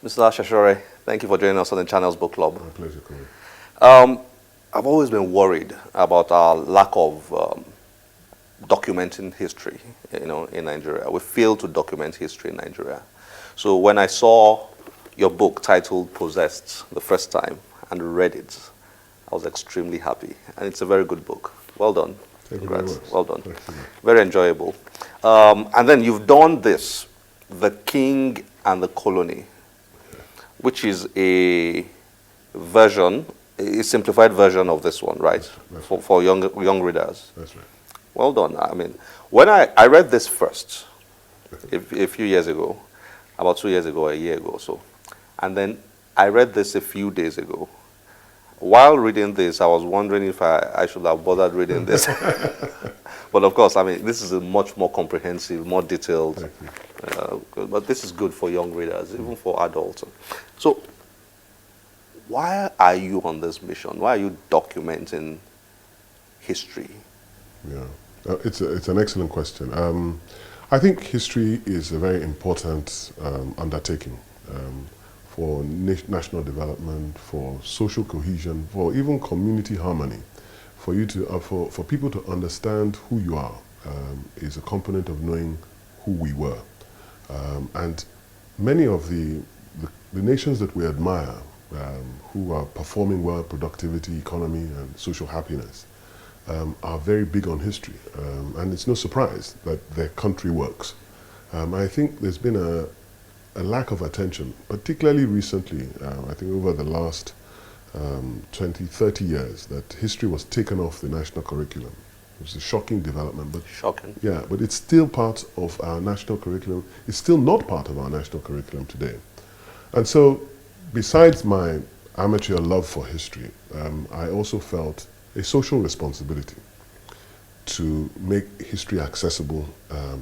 Mr. Shasore, thank you for joining us on the channel's book club. My pleasure, Corey. I've always been worried about our lack of documenting history, in Nigeria. We fail to document history in Nigeria. So when I saw your book titled Possessed the first time and read it, I was extremely happy. And it's a very good book. Well done. Thank you very much. Well done. Thank you. Very enjoyable. And then you've done this, The King and the Colony, which is a version, a simplified version of this one, right? That's For young readers. That's right. Well done. I mean, when I read this first, a few years ago, about 2 years ago, a year ago or so, and then I read this a few days ago. While reading this, I was wondering if I should have bothered reading this. But of course, I mean, this is a much more comprehensive, more detailed. But this is good for young readers, even for adults. So, why are you on this mission? Why are you documenting history? Yeah, it's an excellent question. I think history is a very important undertaking for national development, for social cohesion, for even community harmony. For you to, for people to understand who you are is a component of knowing who we were. And many of the nations that we admire, who are performing well, productivity, economy, and social happiness, are very big on history. And it's no surprise that their country works. I think there's been a lack of attention, particularly recently, I think over the last 20, 30 years, that history was taken off the national curriculum. It was a shocking development. But shocking. Yeah, but it's still part of our national curriculum. It's still not part of our national curriculum today. And so, besides my amateur love for history, I also felt a social responsibility to make history accessible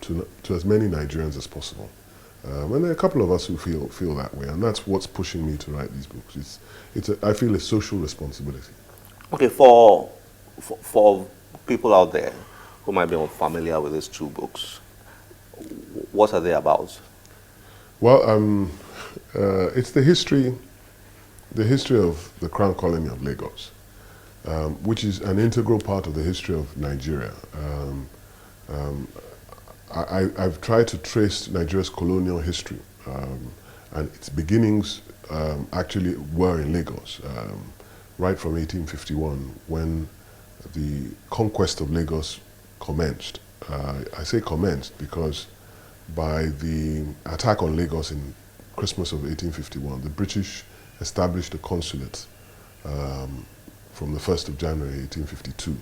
to as many Nigerians as possible. And there are a couple of us who feel that way, and that's what's pushing me to write these books. I feel a social responsibility. Okay, for people out there who might be unfamiliar with these two books, what are they about? Well, it's the history of the Crown Colony of Lagos, which is an integral part of the history of Nigeria. I've tried to trace Nigeria's colonial history, and its beginnings actually were in Lagos, right from 1851, when the conquest of Lagos commenced. I say commenced because by the attack on Lagos in Christmas of 1851, the British established a consulate from the 1st of January 1852.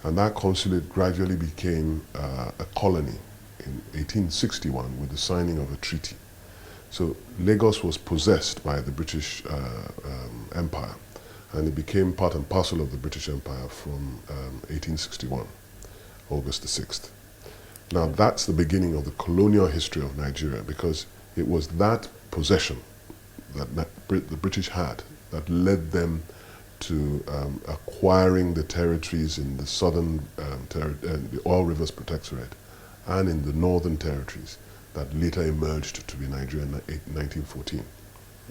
And that consulate gradually became a colony in 1861 with the signing of a treaty. So Lagos was possessed by the British Empire, and it became part and parcel of the British Empire from 1861, August the 6th. Now that's the beginning of the colonial history of Nigeria, because it was that possession that the British had that led them to acquiring the territories in the southern the Oil Rivers Protectorate and in the northern territories that later emerged to be Nigeria in 1914.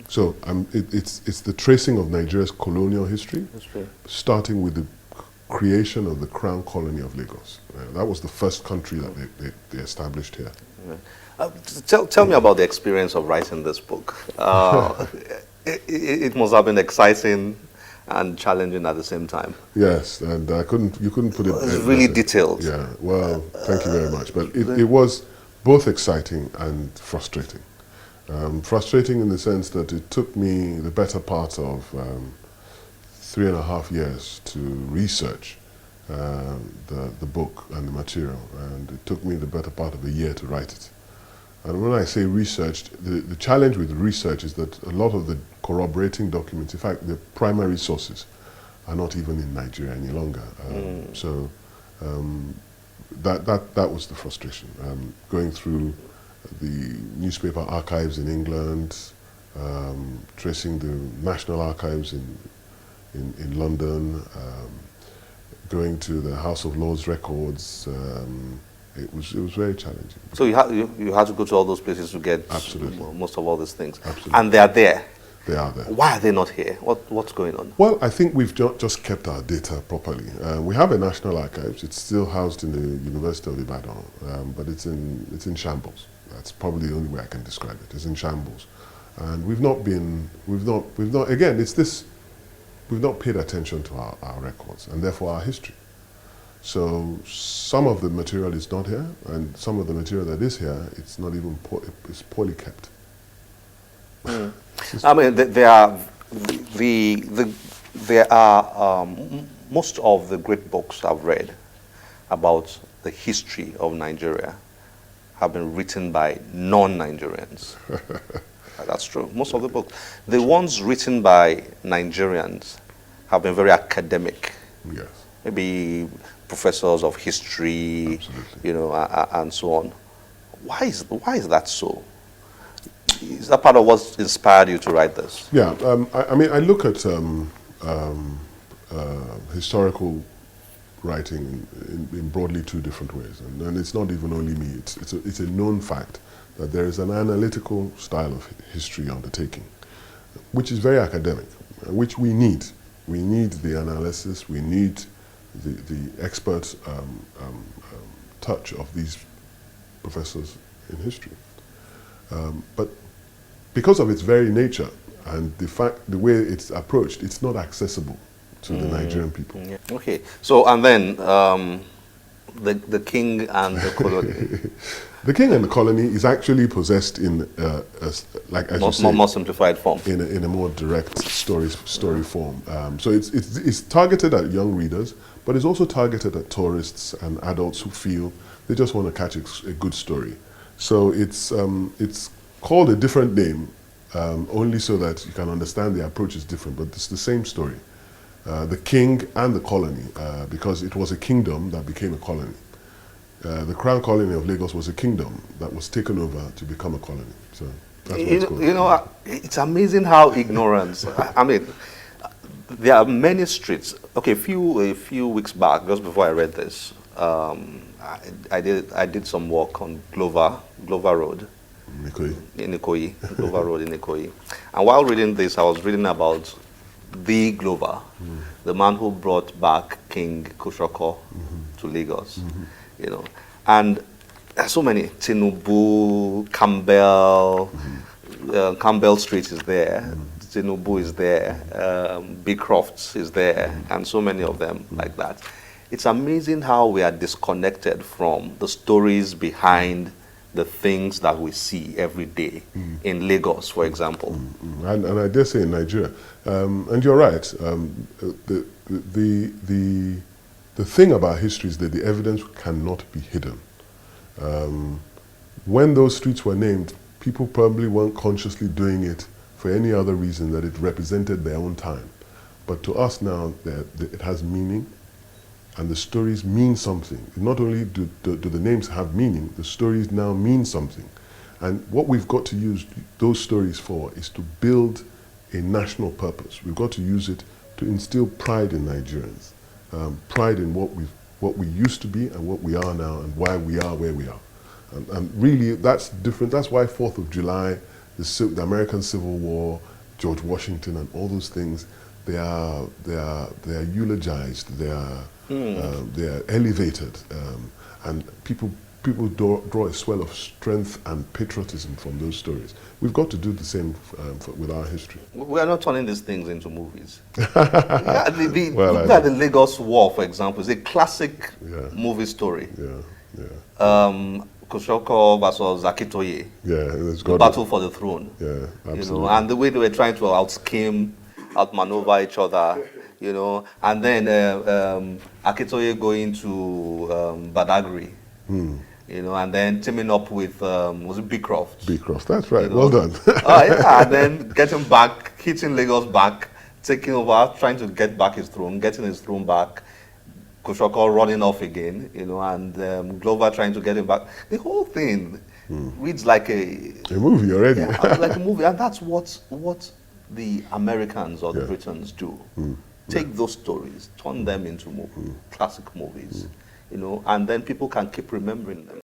So it's the tracing of Nigeria's colonial history, starting with the creation of the Crown Colony of Lagos. That was the first country that they established here. Tell me about the experience of writing this book. It must have been exciting and challenging at the same time. Yes, and you couldn't put it. It's really detailed. Yeah, well, thank you very much. But it was both exciting and frustrating. Frustrating in the sense that it took me the better part of 3.5 years to research the book and the material, and it took me the better part of a year to write it. And when I say researched, the challenge with research is that a lot of the corroborating documents, in fact, the primary sources, are not even in Nigeria any longer. So that was the frustration. Going through the newspaper archives in England, tracing the National Archives in London, going to the House of Lords records, It was very challenging. So you had to go to all those places to get Absolutely. most of all these things. Absolutely. And they are there. They are there. Why are they not here? What's going on? Well, I think we've just kept our data properly. We have a national archives. It's still housed in the University of Ibadan, but it's in shambles. That's probably the only way I can describe it. It's in shambles, and we've not again. It's this. We've not paid attention to our records and therefore our history. So some of the material is not here, and some of the material that is here, it's not even it's poorly kept. I mean, there are most of the great books I've read about the history of Nigeria have been written by non-Nigerians. That's true. Most of the books, the ones written by Nigerians, have been very academic. Yes. Maybe professors of history, Absolutely. you know, and so on. Why is that so? Is that part of what inspired you to write this? Yeah, I mean, I look at historical writing in broadly two different ways, and it's not even only me. It's a known fact that there is an analytical style of history undertaking, which is very academic, which we need. We need the analysis. We need the expert touch of these professors in history, but because of its very nature and the way it's approached, it's not accessible to the Nigerian people. Yeah. Okay. So, and then the king and the colony. The king and the colony is actually possessed in, like as you say, more simplified form. in a more direct story form. So it's targeted at young readers, but it's also targeted at tourists and adults who feel they just want to catch a good story. So it's called a different name, only so that you can understand the approach is different, but it's the same story. The king and the colony, because it was a kingdom that became a colony. The Crown Colony of Lagos was a kingdom that was taken over to become a colony. So that's what it's called. You know, it's amazing how ignorance. I mean, there are many streets. Okay, a few weeks back, just before I read this, I did some work on Glover Road. In Ikoyi, Glover Road in Ikoyi. And while reading this, I was reading about the Glover, the man who brought back King Koshoko to Lagos. You know, and there's so many. Tinubu, Campbell, Campbell Street is there. Tinubu is there. Beecroft is there, and so many of them like that. It's amazing how we are disconnected from the stories behind the things that we see every day in Lagos, for example. And I dare say in Nigeria. And you're right. The thing about history is that the evidence cannot be hidden. When those streets were named, people probably weren't consciously doing it for any other reason that it represented their own time. But to us now, it has meaning, and the stories mean something. Not only do the names have meaning, the stories now mean something. And what we've got to use those stories for is to build a national purpose. We've got to use it to instill pride in Nigerians. Pride in what we used to be and what we are now and why we are where we are. And really, that's different. That's why 4th of July, the American Civil War, George Washington and all those things, they are eulogized, they are elevated, and people draw a swell of strength and patriotism from those stories. We've got to do the same with our history. We are not turning these things into movies. Look at the Lagos War, for example. It's a classic movie story. Koshoko versus Akitoye. The battle for the throne. Yeah, absolutely. You know, and the way they were trying to outmaneuver each other. You know, and then Akitoye going to Badagry. You know, and then teaming up with, was it Beecroft? Beecroft, that's right. You know? Well done. And then getting back, hitting Lagos back, taking over, trying to get back his throne, getting his throne back, Koshoko running off again, you know, and Glover trying to get him back. The whole thing reads like a movie already. Yeah, like a movie, and that's what the Americans or the Britons do. Take those stories, turn them into classic movies. you know, and then people can keep remembering them.